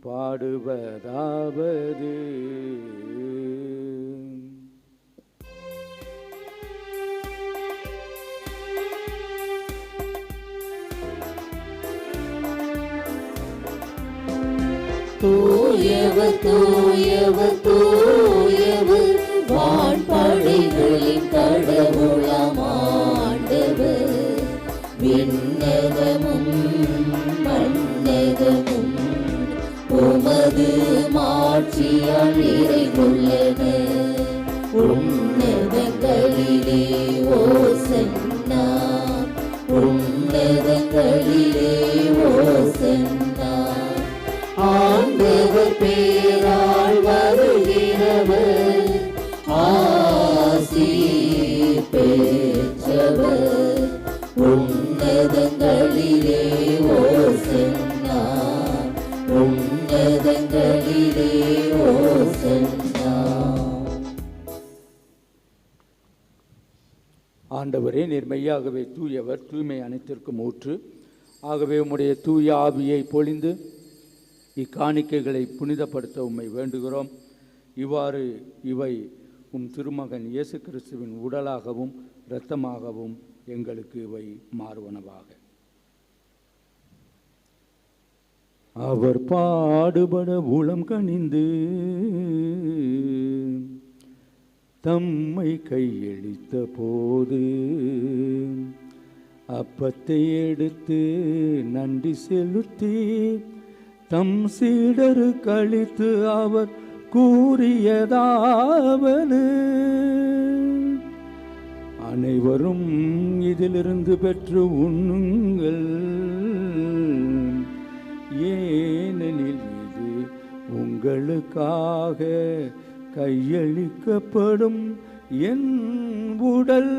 பாடுவதாவது தூயவர் தூயவர் தூயவர் வான்படைகளின் கடவுளாம் ஆண்டவர். விண்ணகமும் மண்ணகமும் உமது மாட்சியால் நிறைந்துள்ளன. உன்னதங்களிலே ஓசன்னா, உன்னதங்களிலே ஓசன்னா. ஆண்டவர் பேரால் வருகிறவர் ஆசி பெற்றவர். உன்னதங்களிலே ஓசன்னா, உன்னதங்களிலே அதிலே ஓசன்னா. ஆண்டவரே, நீர் மெய்யாகவே தூயவர், தூய்மை அனைத்திற்கும் ஊற்று. ஆகவே உம்முடைய தூய ஆவியை பொழிந்து இக்காணிக்கைகளை புனிதப்படுத்த உம்மை வேண்டுகிறோம். இவ்வாறு இவை உம் திருமகன் இயேசு கிறிஸ்துவின் உடலாகவும் இரத்தமாகவும் எங்களுக்கு இவை மாறுவனவாக. அவர் பாடுபட உளம் கனிந்து தம்மை கையளித்த போது அப்பத்தை எடுத்து நன்றி செலுத்தி தம் சீடருக்கு அளித்து அவர் கூறியதாவது, அனைவரும் இதிலிருந்து பெற்று உண்ணுங்கள், ஏனெனில் இது உங்களுக்காக கையளிக்கப்படும் என் உடல்.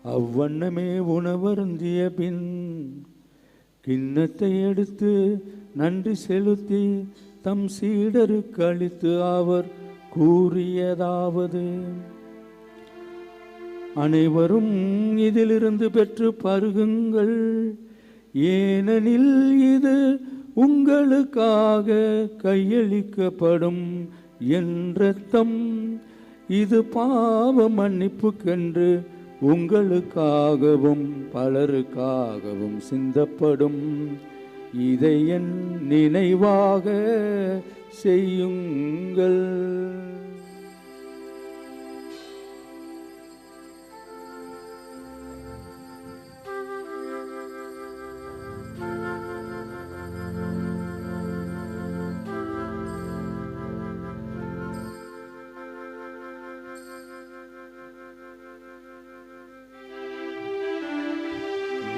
அவ்வண்ணமே உணவருந்திய பின் கிண்ணத்தை எடுத்து நன்றி செலுத்தி தம் சீடருக்கு அளித்து அவர் கூறியதாவது, அனைவரும் இதிலிருந்து பெற்று பருகுங்கள், ஏனெனில் இது உங்களுக்காக கையளிக்கப்படும் என் இரத்தம், இது பாவ மன்னிப்புக்கென்று உங்களுக்காகவும் பலருக்காகவும் சிந்தப்படும். இதை என் நினைவாக செய்யுங்கள்.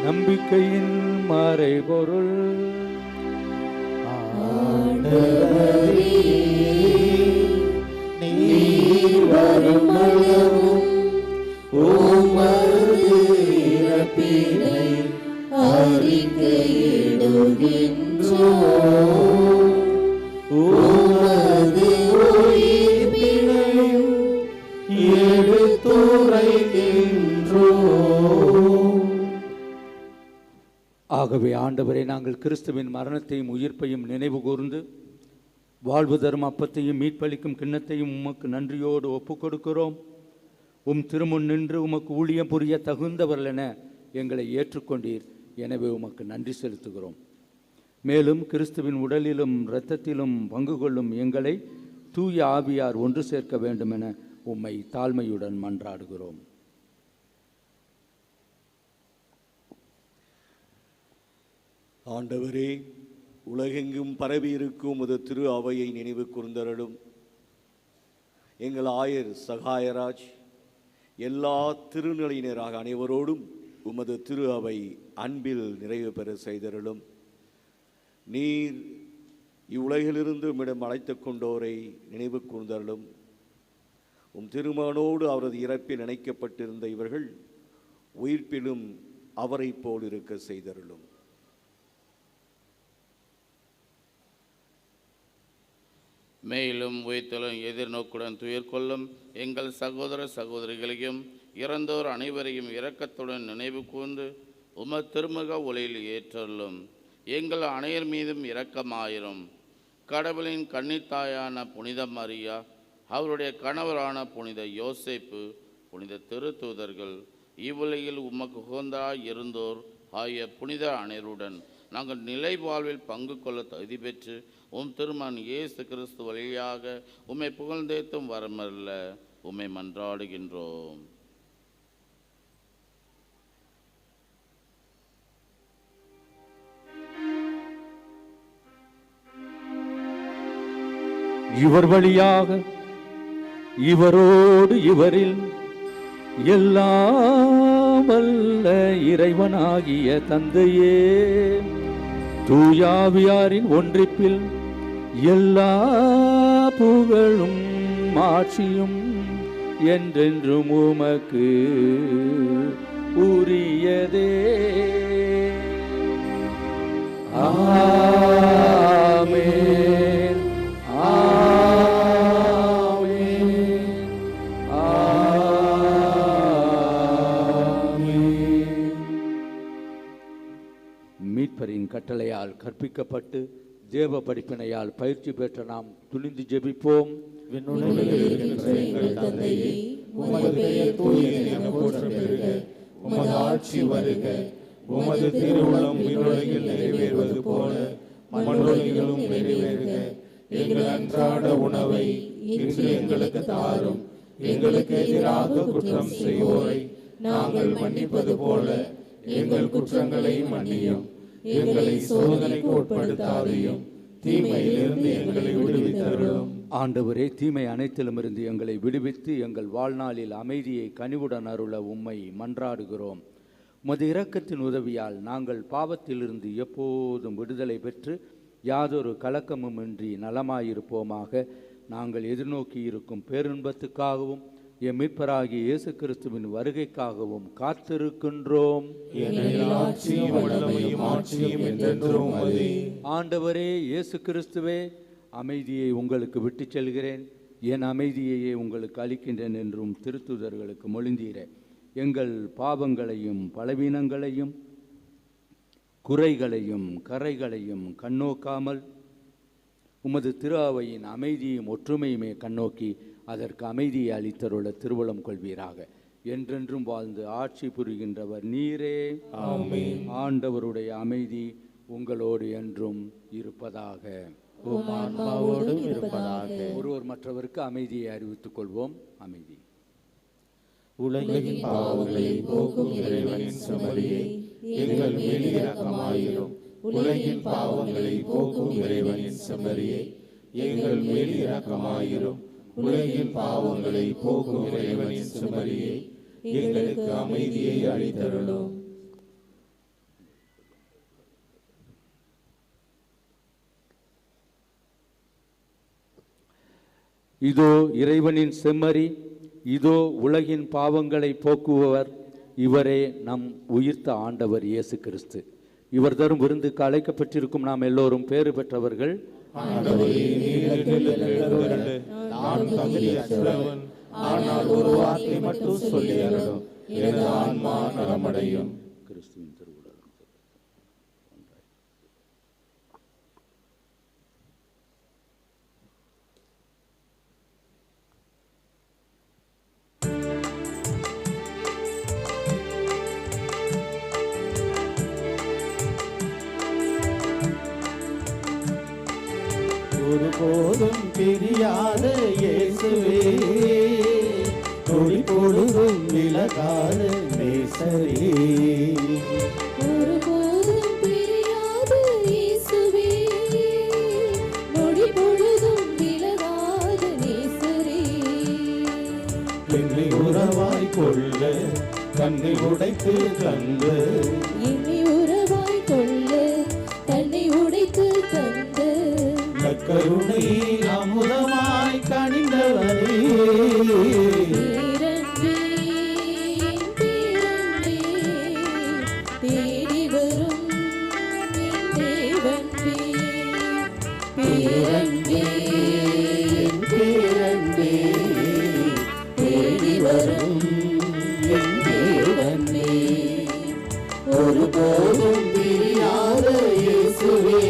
நம்பிக்கையின் மறைபொருள். ஆண்டவரே, நீர் வருமளவும் உமது இறப்பினை அறிக்கையிடுகின்றோம், உமது உயிர்ப்பினையும் எடுத்துரைக்கின்றோம். ஆகவே ஆண்டவரே, நாங்கள் கிறிஸ்துவின் மரணத்தையும் உயிர்ப்பையும் நினைவு கூர்ந்து வாழ்வு தரும் அப்பத்தையும் மீட்பளிக்கும் கிண்ணத்தையும் உமக்கு நன்றியோடு ஒப்புக் கொடுக்கிறோம். உம் திருமுன் நின்று உமக்கு ஊழியம் புரிய தகுந்தவர்கள் என எங்களை ஏற்றுக்கொண்டீர். எனவே உமக்கு நன்றி செலுத்துகிறோம். மேலும் கிறிஸ்துவின் உடலிலும் இரத்தத்திலும் பங்கு கொள்ளும் எங்களை தூய ஆவியார் ஒன்று சேர்க்க வேண்டும் என உம்மை தாழ்மையுடன் மன்றாடுகிறோம். ஆண்டவரே, உலகெங்கும் பரவி இருக்கும் உமது திரு அவையை நினைவு கூர்ந்தருளும். எங்கள் ஆயர் சகாயராஜ் எல்லா திருநிலையினராக அனைவரோடும் உமது திரு அவை அன்பில் நிறைவு பெற செய்தருளும். நீர் இவ்வுலகிலிருந்து உம்மிடம் அழைத்து கொண்டோரை நினைவு கூர்ந்தருளும். உம் திருமகனோடு அவரது இறப்பில் இணைக்கப்பட்டிருந்த இவர்கள் உயிர்ப்பிலும் அவரை போல் இருக்க செய்தருளும். மேலும் உயிர்த்தலும் எதிர்நோக்குடன் துயர் கொள்ளும் எங்கள் சகோதர சகோதரிகளையும் இறந்தோர் அனைவரையும் இரக்கத்துடன் நினைவு கூர்ந்து உமது திருமுக ஒளியில் ஏற்றலும். எங்கள் அனைவர் மீதும் இரக்கமாயிரும். கடவுளின் கன்னித்தாயான புனித மரியா, அவருடைய கணவரான புனித யோசேப்பு, புனித திருத்தூதர்கள், இவ்வுலகில் உமக்கு உகந்தராய் இருந்தோர் ஆகிய புனித அனைவருடன் நாங்கள் நிலை வாழ்வில் பங்கு கொள்ள தகுதி பெற்று உம் திருமகன் இயேசு கிறிஸ்து வழியாக உம்மை புகழ்ந்தேத்தும் வரமல்ல உம்மை மன்றாடுகின்றோம். இவர் வழியாக இவரோடு இவரில் எல்லாம் எல்லாம் அல்ல இறைவனாகிய தந்தையே, தூயாவியாரின் ஒன்றிப்பில் எல்லா புகழும் ஆட்சியும் என்றென்றும் உமக்கு உரியதே. ஆமென், ஆமென், ஆமென். மீட்பரின் கட்டளையால் கற்பிக்கப்பட்டு தேவ படிப்பினையால் பயிற்சி பெற்ற நாம் துணிந்து ஜெபிப்போம். எங்கள் தந்தையே, உமது பெயர் தூயது என போற்ற பெறுக. உமது ஆட்சி வருக. உமது திருவுளம் விண்ணுலகில் நிறைவேறுவது போல மண்ணுலகிலும் நிறைவேறுக. எங்கள் அன்றாட உணவை இன்று எங்களுக்கு தாரும். எங்களுக்கு எதிராக குற்றம் செய்வோரை நாங்கள் மன்னிப்பது போல எங்கள் குற்றங்களை மன்னியும். எங்களை சோதனைக்கு உட்படுத்தாதையும், தீமையிலிருந்து எங்களை விடுவித்தருளும். ஆண்டவரே, தீமை அனைத்திலுமிருந்து எங்களை விடுவித்து எங்கள் வாழ்நாளில் அமைதியை கனிவுடன் அருள உம்மை மன்றாடுகிறோம். உமது இரக்கத்தின் உதவியால் நாங்கள் பாவத்திலிருந்து எப்போதும் விடுதலை பெற்று யாதொரு கலக்கமுமின்றி நலமாயிருப்போமாக. நாங்கள் எதிர்நோக்கி இருக்கும் பேரின்பத்துக்காகவும் எம் மீட்பராகிய இயேசு கிறிஸ்துவின் வருகைக்காகவும் காத்திருக்கின்றோம். ஆண்டவரே இயேசு கிறிஸ்துவே, அமைதியை உங்களுக்கு விட்டு செல்கிறேன், என் அமைதியையே உங்களுக்கு அளிக்கின்றேன் என்றும் திருத்தூதர்களுக்கு மொழிந்தீரே. எங்கள் பாவங்களையும் பலவீனங்களையும் குறைகளையும் கரைகளையும் கண்ணோக்காமல் உமது திரு அவையின் அமைதியும் ஒற்றுமையுமே கண்ணோக்கி அதற்கு அமைதியை அளித்தருள திருவுளம் கொள்வீராக. என்றென்றும் வாழ்ந்து ஆட்சி புரிகின்றவர் நீரே. ஆமென். ஆண்டவருடைய அமைதி உங்களோடு என்றும் இருப்பதாக. ஒருவர் மற்றவருக்கு அமைதியை அறிவித்துக் கொள்வோம். அமைதி. உலகின் பாவங்களை போக்கும் இறைவனின் செம்மறியே, எங்கள் மேல் இரக்கமாயிரும். உலகின் பாவங்களை போக்கும் இறைவனின் செம்மறியே, எங்கள் மேல் இரக்கமாயிரும். உலகின் பாவங்களை போக்கும் இறைவனின் செம்மறியே, எங்களுக்கு அமைதியை அளித்தருளும். இதோ இறைவனின் செம்மறி, இதோ உலகின் பாவங்களை போக்குபவர். இவரே நம் உயிர்த்த ஆண்டவர் இயேசு கிறிஸ்து. இவர் தரும் விருந்துக்கு அழைக்கப்பட்டிருக்கும் நாம் எல்லோரும் பேறு பெற்றவர்கள். ஆனால் ஒரு வார்த்தை மட்டும் சொல்லி அருளும், எனது ஆன்மா நலமடையும். கிறிஸ்துவின் திருவுளம். ஒருபோதும் பிரியாத இயேசுவே, நொடி பொழுதும் விலகாத நேசரே. ஒருபோதும் பிரியாத இயேசுவே, நொடி பொழுதும் விலகாத நேசரே. என்னை உறவாய் கொள்ள கண்ணை உடைத்து தந்து, என்னை உறவாய் கொள்ள தன்னை உடைத்து தந்து, கருணை அமுதமாய் கனிந்தவரே. பேரன்பே, பேரன்பே, தேடி வரும் என் தேவன்பே. பேரன்பே, பேரன்பே, தேடி வரும் என் தேவன்பே. ஒருபோதும் பிரியாத இயேசுவே,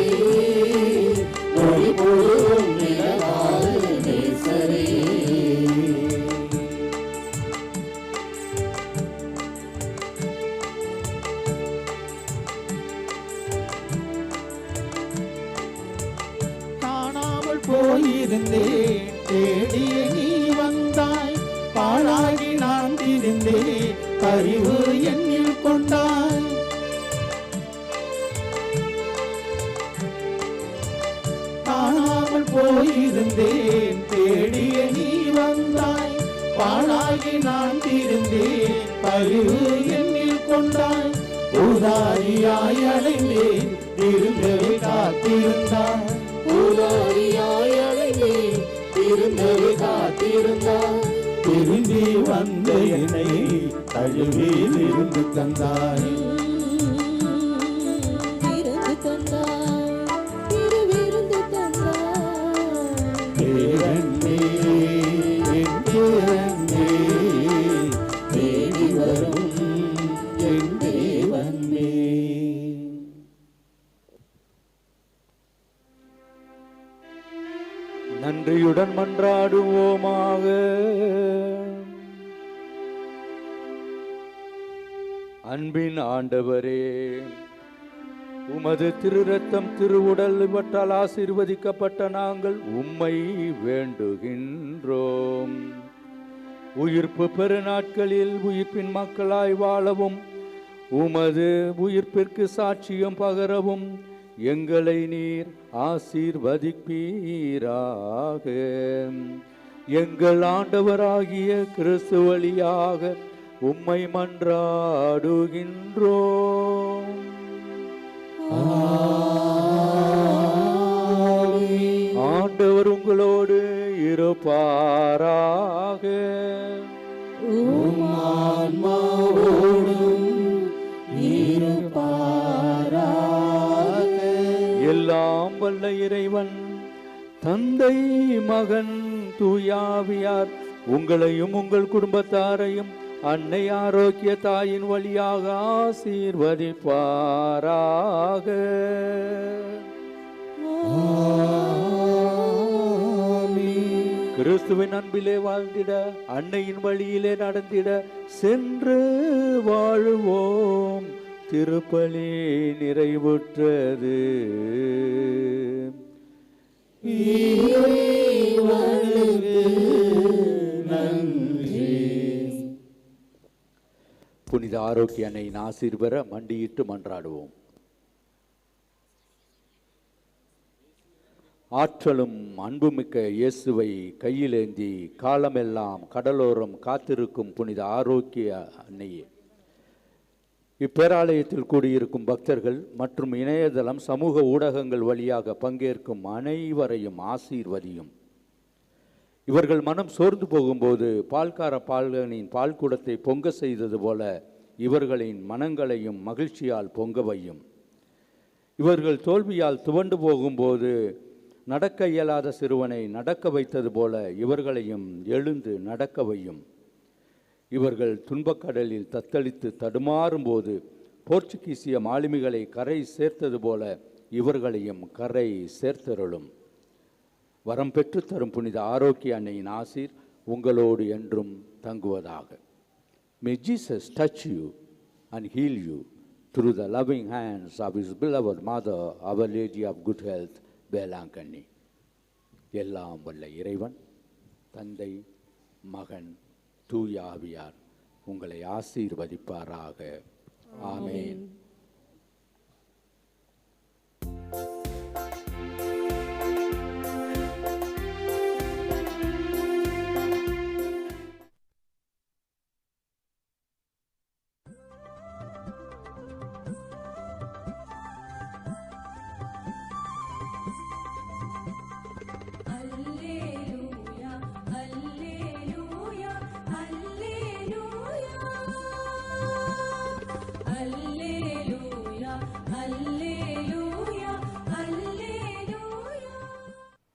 நொடி பொழுதும் விலகாத நேசரே. காணாமல் போயிருந்தேன், தேடிய நீ வந்தாய். பாழாகி நான் திரிந்தேன், அறிவு என்னில் கொண்டாய். காணாமல் போயிருந்தேன், தேடிய நீ வந்தாய். பாழாகி நான் திரிந்தேன், அறிவு என்னில் கொண்டாய், ஊதாரியாய் அடைந்தேன், திரும்பவே காத்திருந்தாய். ஊதாரியாய் அடைந்தேன், திரும்பவே காத்திருந்தாய். திரும்பி வந்த என்னை தழுவி விருந்து தந்தாய். விருந்து தந்தாய், திருவிருந்து தந்தாய். தேவனே, என் தேவனே, தேடி வரும் என் தேவனே. நன்றியுடன் மன்றாடுவோமாக. அன்பின் ஆண்டவரே, உமது திரு ரத்தம் திருவுடல் இவற்றால் ஆசீர்வதிக்கப்பட்ட நாங்கள் உம்மை வேண்டுகின்றோம். உயிர்ப்பு பெருநாட்களில் உயிர்ப்பின் மக்களாய் வாழவும், உமது உயிர்ப்பிற்கு சாட்சியம் பகரவும் எங்களை நீர் ஆசீர்வதிப்பீராக. எங்கள் ஆண்டவராகிய கிறிஸ்து வழியாக உம்மை மன்றாடுகின்றோம். ஆண்டவர் உங்களோடு இருப்பாராக. எல்லாம் வல்ல இறைவன் தந்தை, மகன், தூயாவியார் உங்களையும் உங்கள் குடும்பத்தாரையும் அன்னை ஆரோக்கிய தாயின் வழியாக ஆசீர்வதிப்பாராக. கிறிஸ்துவின் அன்பிலே வாழ்ந்திட, அன்னையின் வழியிலே நடந்திட சென்று வாழுவோம். திருப்பலி நிறைவுற்றது. புனித ஆரோக்கிய அன்னையின் ஆசீர்வர மண்டியிட்டு மன்றாடுவோம். ஆற்றலும் அன்புமிக்க இயேசுவை கையிலேந்தி காலமெல்லாம் கடலோரம் காத்திருக்கும் புனித ஆரோக்கிய அன்னையே, இப்பேராலயத்தில் கூடியிருக்கும் பக்தர்கள் மற்றும் இணையதளம் சமூக ஊடகங்கள் வழியாக பங்கேற்கும் அனைவரையும் ஆசீர்வதியும். இவர்கள் மனம் சோர்ந்து போகும்போது பால்கார பால்கனின் பால்குடத்தை பொங்க செய்தது போல இவர்களின் மனங்களையும் மகிழ்ச்சியால் பொங்க வையும். இவர்கள் தோல்வியால் துவண்டு போகும்போது நடக்க இயலாத சிறுவனை நடக்க வைத்தது போல இவர்களையும் எழுந்து நடக்க வையும். இவர்கள் துன்பக்கடலில் தத்தளித்து தடுமாறும்போது போர்ச்சுகீசிய மாலுமிகளை கரை சேர்த்தது போல இவர்களையும் கரை சேர்த்தருளும். வரம் பெற்று தரும் புனித ஆரோக்கிய அன்னையின் ஆசீர் உங்களோடு என்றும் தங்குவதாக. May Jesus touch you and heal you through the loving hands of his beloved mother, Our Lady of Good Health, Velankanni. எல்லாம் வல்ல இறைவன் தந்தை, மகன், தூய ஆவியார் உங்களை ஆசீர்வதிப்பாராக. ஆமென்.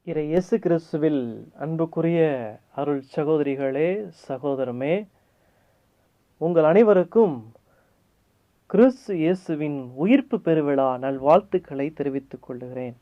இறை இயேசு கிறிஸ்துவில் அன்புக்குரிய அருள் சகோதரிகளே, சகோதரமே, உங்கள் அனைவருக்கும் கிறிஸ்து இயேசுவின் உயிர்ப்பு பெருவிழா நல்வாழ்த்துக்களை தெரிவித்துக் கொள்கிறேன்.